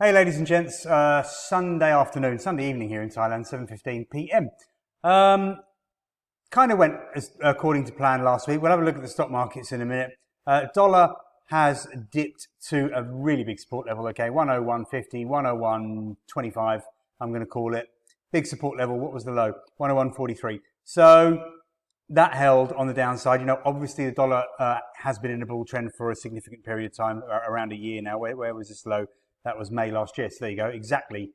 Hey ladies and gents, Sunday afternoon, Sunday evening here in Thailand, 7:15 p.m. Kind of went according to plan last week. We'll have a look at the stock markets in a minute. Dollar has dipped to a really big support level, okay, 101.50, 101.25, I'm going to call it. Big support level. What was the low? 101.43. So that held on the downside. You know, obviously the dollar has been in a bull trend for a significant period of time, around a year now. Where was this low? That was May last year. So there you go. Exactly.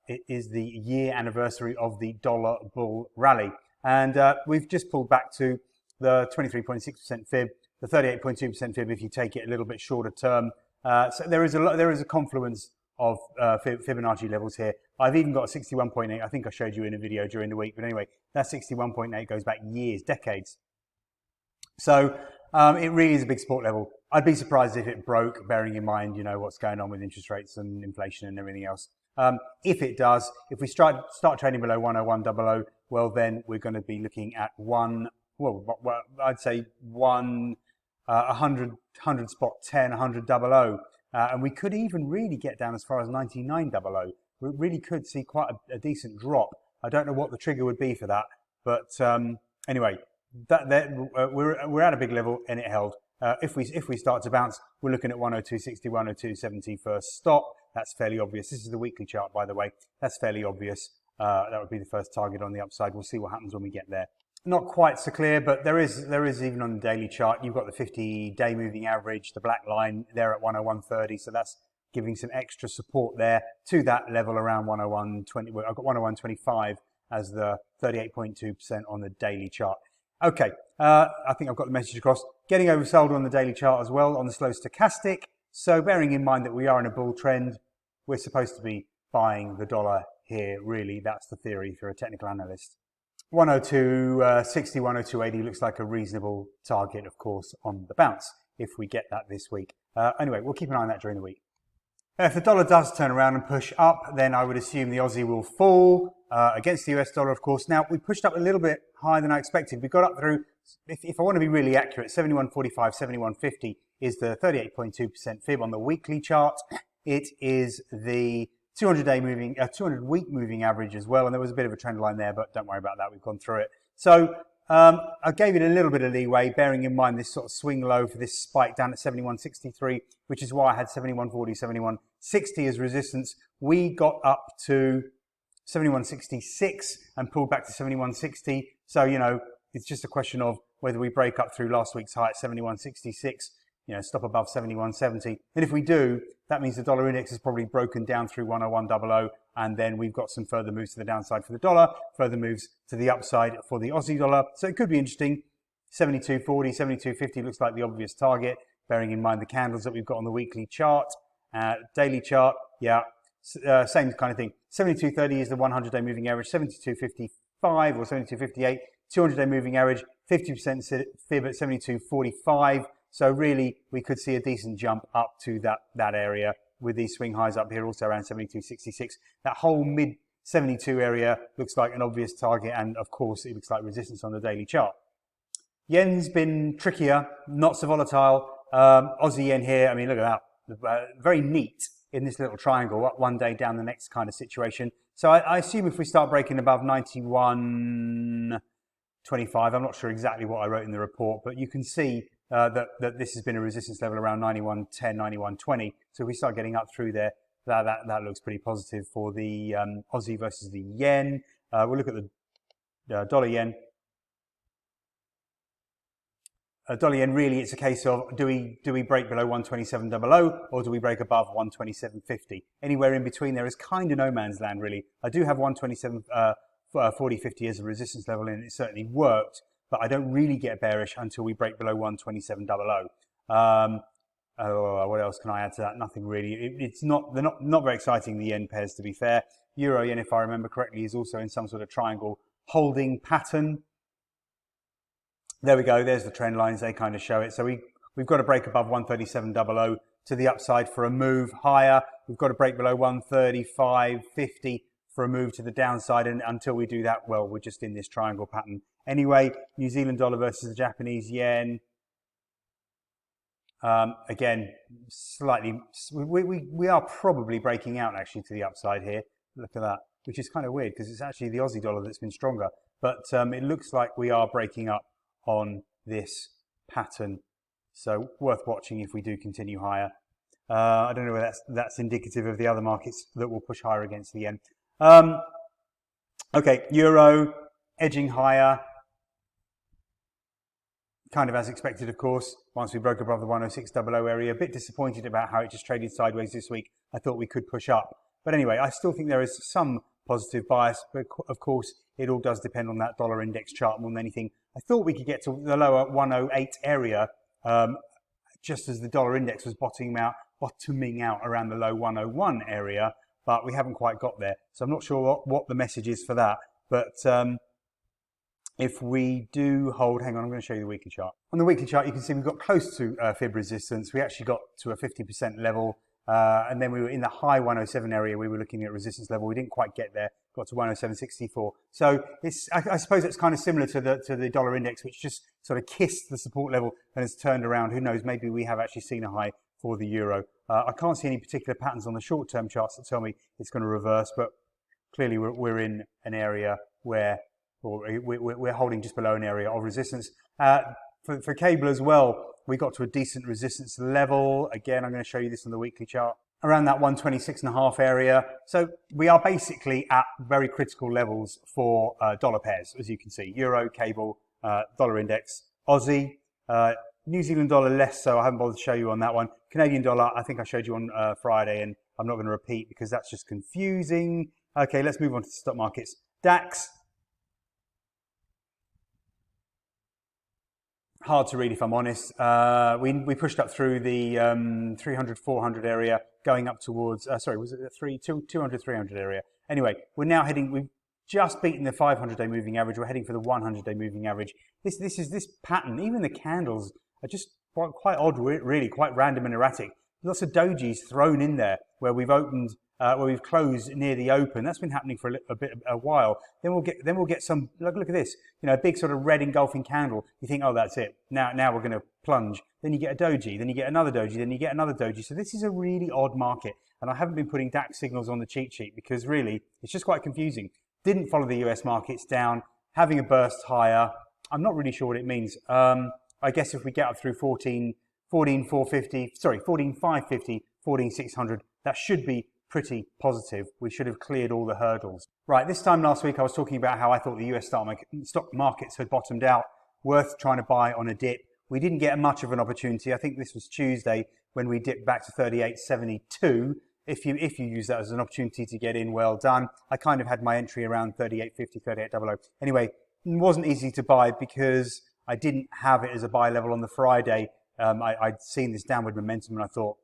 It is the year anniversary of the dollar bull rally. And we've just pulled back to the 23.6% fib, the 38.2% fib if you take it a little bit shorter term. So there is a confluence of Fibonacci levels here. I've even got 61.8. I think I showed you in a video during the week. But anyway, that 61.8 goes back years, decades. So it really is a big support level. I'd be surprised if it broke, bearing in mind, you know, what's going on with interest rates and inflation and everything else. If it does, if we start trading below 101.00, well, then we're going to be looking at I'd say 100 spot 10, 100.00. And we could even really get down as far as 99.00. We really could see quite a decent drop. I don't know what the trigger would be for that, but anyway, we're at a big level and it held. If we start to bounce, we're looking at 102.60, 102.70 first stop. That's fairly obvious. This is the weekly chart, by the way. That's fairly obvious. That would be the first target on the upside. We'll see what happens when we get there. Not quite so clear, but there is even on the daily chart. You've got the 50-day moving average, the black line there at 101.30. So that's giving some extra support there to that level around 101.20. Well, I've got 101.25 as the 38.2% on the daily chart. Okay, I think I've got the message across. Getting oversold on the daily chart as well on the slow stochastic. So bearing in mind that we are in a bull trend, we're supposed to be buying the dollar here, really. That's the theory if you're a technical analyst. 102.60, 102.80 looks like a reasonable target, of course, on the bounce if we get that this week. Anyway, we'll keep an eye on that during the week. If the dollar does turn around and push up, then I would assume the Aussie will fall against the US dollar, of course. Now, we pushed up a little bit higher than I expected. We got up through, if I want to be really accurate, 71.45, 71.50 is the 38.2% fib on the weekly chart. It is the 200-week moving average as well. And there was a bit of a trend line there, but don't worry about that. We've gone through it. So I gave it a little bit of leeway, bearing in mind this sort of swing low for this spike down at 71.63, which is why I had 71.40, 71.60 as resistance. We got up to 71.66 and pulled back to 71.60. So, you know, it's just a question of whether we break up through last week's high at 71.66, you know, stop above 71.70. And if we do, that means the dollar index is probably broken down through 101.00. And then we've got some further moves to the downside for the dollar, further moves to the upside for the Aussie dollar. So it could be interesting. 72.40, 72.50 looks like the obvious target, bearing in mind the candles that we've got on the weekly chart. Daily chart, yeah, same kind of thing. 72.30 is the 100-day moving average, 72.55 or 72.58, 200-day moving average, 50% fib at 72.45. So really, we could see a decent jump up to that area with these swing highs up here, also around 72.66. That whole mid 72 area looks like an obvious target, and of course, it looks like resistance on the daily chart. Yen's been trickier, not so volatile. Aussie yen here, I mean, look at that. Very neat in this little triangle, up one day, down the next kind of situation. So I assume if we start breaking above 91.25, I'm not sure exactly what I wrote in the report, but you can see that this has been a resistance level around 91.10, 91.20. So if we start getting up through there, that looks pretty positive for the Aussie versus the yen. We'll look at the dollar yen. Dollar yen, really, it's a case of do we break below 127.00 or do we break above 127.50? Anywhere in between there is kind of no man's land, really. I do have 127.40.50 as a resistance level, and it certainly worked. But I don't really get bearish until we break below 127.00. What else can I add to that? Nothing really. They're not very exciting, the yen pairs, to be fair. Euro yen, if I remember correctly, is also in some sort of triangle holding pattern. There we go. There's the trend lines. They kind of show it. So we've got to break above 137.00 to the upside for a move higher. We've got to break below 135.50 for a move to the downside. And until we do that, well, we're just in this triangle pattern. Anyway, New Zealand dollar versus the Japanese yen. Again, slightly, we are probably breaking out actually to the upside here. Look at that, which is kind of weird because it's actually the Aussie dollar that's been stronger. But it looks like we are breaking up on this pattern. So worth watching if we do continue higher. I don't know whether that's indicative of the other markets that will push higher against the yen. Okay, euro edging higher. Kind of as expected, of course, once we broke above the 106.00 area. A bit disappointed about how it just traded sideways this week. I thought we could push up. But anyway, I still think there is some positive bias, but of course, it all does depend on that dollar index chart more than anything. I thought we could get to the lower 108 area just as the dollar index was bottoming out around the low 101 area, but we haven't quite got there. So I'm not sure what the message is for that. But if we do hold, hang on, I'm going to show you the weekly chart. On the weekly chart, you can see we've got close to fib resistance. We actually got to a 50% level. And then we were in the high 107 area. We were looking at resistance level. We didn't quite get there. Got to 107.64. So I suppose it's kind of similar to the dollar index, which just sort of kissed the support level and has turned around. Who knows? Maybe we have actually seen a high for the euro. I can't see any particular patterns on the short-term charts that tell me it's going to reverse, but clearly we're in an area where we're holding just below an area of resistance. For cable as well, we got to a decent resistance level. Again, I'm going to show you this on the weekly chart. Around that 126.5 area. So we are basically at very critical levels for dollar pairs, as you can see. Euro, cable, dollar index, Aussie, New Zealand dollar less so. I haven't bothered to show you on that one. Canadian dollar, I think I showed you on Friday, and I'm not going to repeat because that's just confusing. Okay, let's move on to the stock markets. DAX. Hard to read if I'm honest. We pushed up through the 300, 400 area, going up towards, sorry, was it the 200, 300 area? Anyway, we're now heading, we've just beaten the 500-day moving average. We're heading for the 100-day moving average. This pattern, even the candles are just quite odd, really, quite random and erratic. Lots of dojis thrown in there where we've opened, where we've closed near the open. That's been happening for a while. Then we'll get some. Look at this. You know, a big sort of red engulfing candle. You think, oh, that's it. Now we're going to plunge. Then you get a doji. Then you get another doji. Then you get another doji. So this is a really odd market. And I haven't been putting DAX signals on the cheat sheet because really it's just quite confusing. Didn't follow the US markets down, having a burst higher. I'm not really sure what it means. I guess if we get up through 14,550, 14,600, that should be pretty positive. We should have cleared all the hurdles. Right, this time last week I was talking about how I thought the US stock markets had bottomed out, worth trying to buy on a dip. We didn't get much of an opportunity. I think this was Tuesday when we dipped back to 38.72. If you use that as an opportunity to get in, well done. I kind of had my entry around 38.50, 38.00. Anyway, it wasn't easy to buy because I didn't have it as a buy level on the Friday. I'd seen this downward momentum and I thought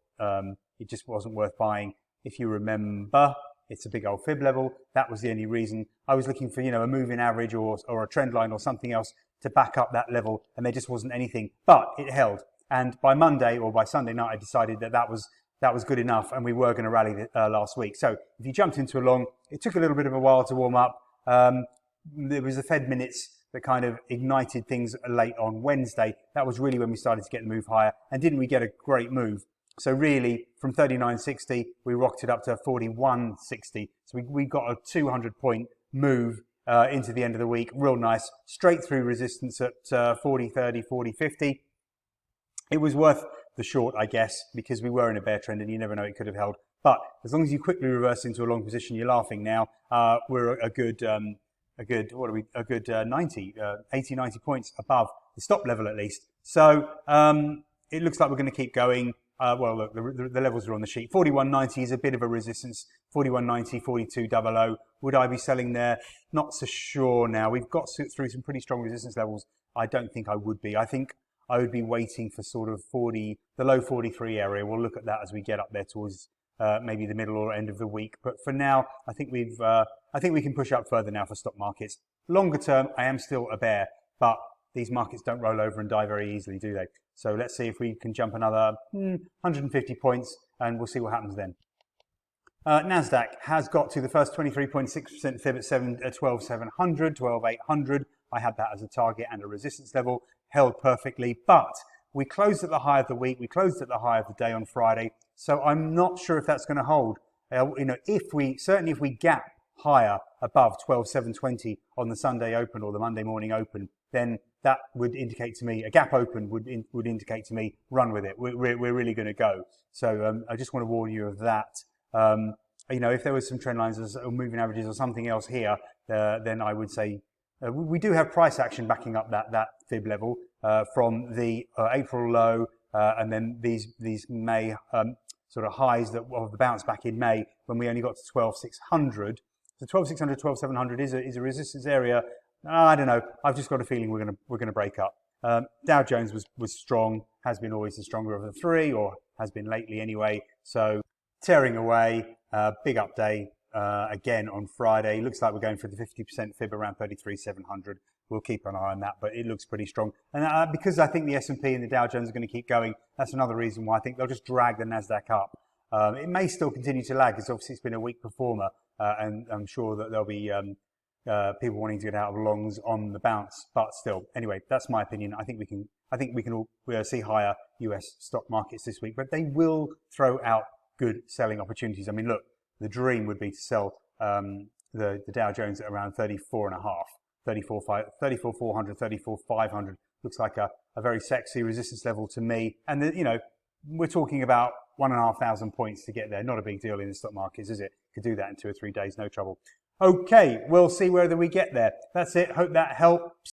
it just wasn't worth buying. If you remember, it's a big old fib level. That was the only reason. I was looking for, a moving average or a trend line or something else to back up that level, and there just wasn't anything. But it held. And by Monday or by Sunday night, I decided that was good enough, and we were going to rally last week. So if you jumped into a long, it took a little bit of a while to warm up. There was the Fed minutes that kind of ignited things late on Wednesday. That was really when we started to get the move higher. And didn't we get a great move? So really, from 39.60, we rocked it up to 41.60. So we got a 200-point move into the end of the week. Real nice. Straight through resistance at 40.30, 40.50. It was worth the short, I guess, because we were in a bear trend and you never know, it could have held. But as long as you quickly reverse into a long position, you're laughing now. We're a good 90, 80, 90 points above the stop level at least. So it looks like we're going to keep going. Well, look, the levels are on the sheet. 41.90 is a bit of a resistance. 41.90, 42.00. Would I be selling there? Not so sure now. We've got through some pretty strong resistance levels. I don't think I would be. I think I would be waiting for sort of the low 43 area. We'll look at that as we get up there towards maybe the middle or end of the week. But for now, I think we can push up further now for stock markets. Longer term, I am still a bear, but these markets don't roll over and die very easily, do they? So let's see if we can jump another 150 points, and we'll see what happens then. Nasdaq has got to the first 23.6% fib at 12,700, 12,800. I had that as a target and a resistance level, held perfectly, but We closed at the high of the week. We closed at the high of the day on Friday. So I'm not sure if that's going to hold. If we gap higher above 12,720 on the Sunday open or the Monday morning open, then that would indicate to me, a gap open would indicate to me, run with it. We're really going to go. So I just want to warn you of that. If there was some trend lines or moving averages or something else here, then I would say we do have price action backing up that fib level from the April low, and then these May sort of highs of the bounce back in May when we only got to 12,600. So 12,600, 12,700 is a resistance area. I don't know. I've just got a feeling we're gonna break up. Dow Jones was strong, has been always the stronger of the three, or has been lately anyway. So tearing away, big up day again on Friday. Looks like we're going for the 50% fib around 33,700. We'll keep an eye on that, but it looks pretty strong. And because I think the S&P and the Dow Jones are going to keep going, that's another reason why I think they'll just drag the Nasdaq up. It may still continue to lag, because obviously it's been a weak performer, and I'm sure that there'll be people wanting to get out of longs on the bounce. But still, anyway, that's my opinion. I think we can all see higher US stock markets this week, but they will throw out good selling opportunities. I mean, look, the dream would be to sell the Dow Jones at around 34.5, 34,400, 34,500. Looks like a very sexy resistance level to me. And we're talking about 1,500 points to get there. Not a big deal in the stock markets, is it? Could do that in 2 or 3 days, no trouble. Okay, we'll see whether we get there. That's it. Hope that helps.